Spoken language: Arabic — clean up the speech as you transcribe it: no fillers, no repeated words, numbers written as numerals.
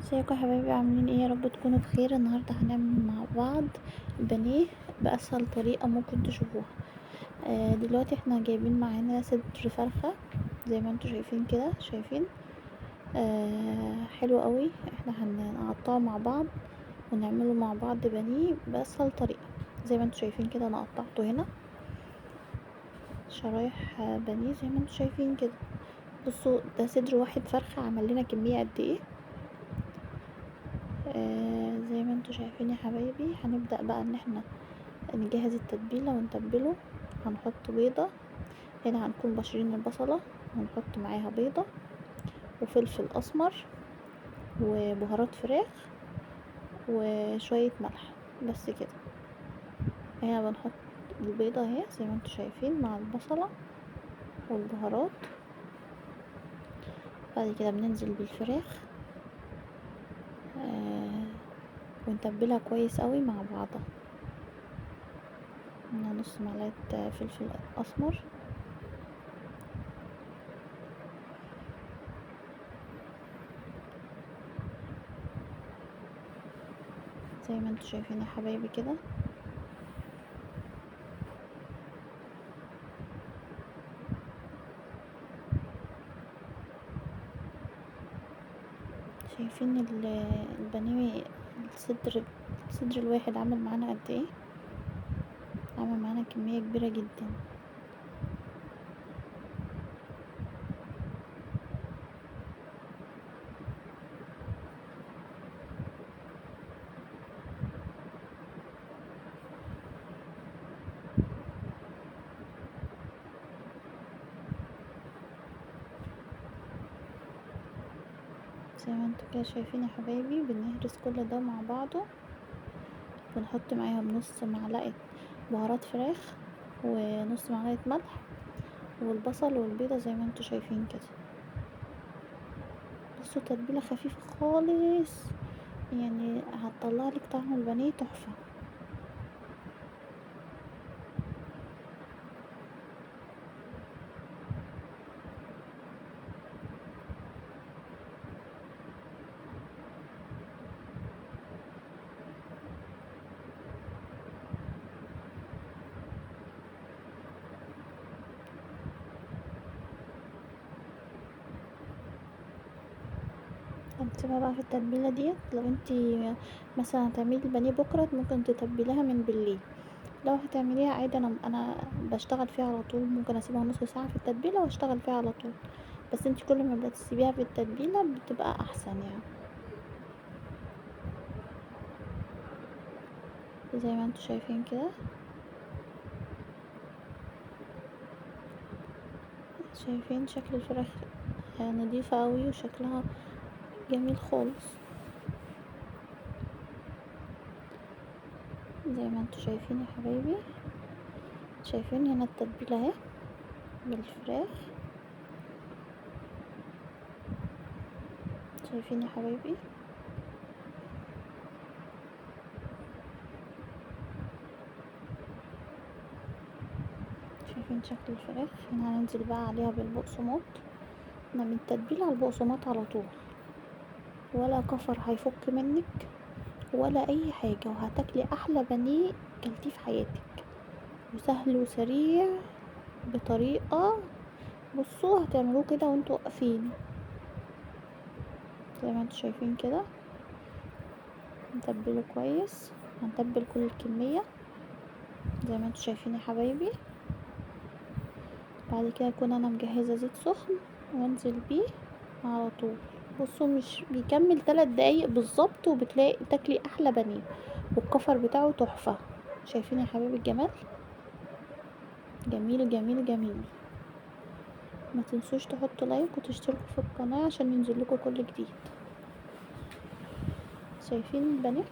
ازيكم يا حبايبي، عاملين ايه؟ يا رب تكونوا بخير. النهارده هنعمل مع بعض بانيه باسهل طريقه ممكن تشوفوها. دلوقتي احنا جايبين معانا صدر فرخه زي ما انتوا شايفين كده، شايفين؟ حلو قوي. احنا هنقطعه مع بعض ونعمله مع بعض بانيه باسهل طريقه. زي ما انتوا شايفين كده انا قطعته هنا شرايح بانيه زي ما انتوا شايفين كده. بصوا، ده صدر واحد فرخه عمل لنا كميه قد ايه. زي ما انتوا شايفين يا حبايبي، هنبدأ بقى ان احنا نجهز التتبيلة ونتبله. هنحط بيضة، هنا هنكون بشرين البصلة ونحط معاها بيضة وفلفل اسمر وبهارات فراخ وشوية ملح، بس كده. هنا بنحط البيضة اهي زي ما انتوا شايفين مع البصلة والبهارات. بعد كده بننزل بالفراخ ونتبلها كويس قوي مع بعضها. هنا نص معلقة فلفل اسمر، زي ما انتوا شايفين يا حبايبي كده. شايفين البانيه، الصدر الواحد عامل معانا قد ايه؟ عامل معانا كمية كبيرة جدا. زي ما انتوا كده شايفين يا حبايبي، بنهرس كل ده مع بعضه. بنحط معاهم نص معلقة بهارات فراخ ونص معلقة ملح والبصل والبيضة زي ما انتوا شايفين كده. بصوا، تتبيلة خفيفة خالص، يعني هتطلع لك طعم البانيه تحفة. هنسيبها بقى في التتبيلة ديت. لو انتي مثلا هتعملي البانيه بكرة ممكن تتبليها من بالليل. لو هتعمليها عادي، انا بشتغل فيها على طول، ممكن اسيبها نص ساعة في التتبيلة واشتغل فيها على طول. بس انتي كل ما بتسيبيها في التتبيلة بتبقى احسن يعني. زي ما انتوا شايفين كده، شايفين شكل الفراخ نضيفة قوي وشكلها جميل خالص. زي ما انتوا شايفين يا حبايبي، شايفين هنا التتبيلة اهي بالفراخ. شايفين يا حبايبي؟ شايفين شكل الفراخ؟ هنا هننزل بقى عليها بالبقسماط. احنا من التتبيلة على البقسماط على طول، ولا كفر هيفك منك ولا اي حاجة، وهتاكلي احلى بانيه كلتيه في حياتك، وسهل وسريع بطريقة. بصوا، هتعملوه كده وانتوا واقفين زي ما انتوا شايفين كده. نتبله كويس، هنتبل كل الكمية زي ما انتوا شايفين يا حبايبي. بعد كده اكون انا مجهزة زيت سخن وانزل بيه على طول. بصوا، مش بيكمل 3 دقايق بالظبط وبتلاقي تاكلي احلى بانيه، والكفر بتاعه تحفة. شايفين يا حبايبي الجمال؟ جميل جميل جميل. ما تنسوش تحطوا لايك وتشتركوا في القناة عشان ينزل لكم كل جديد. شايفين البانيه؟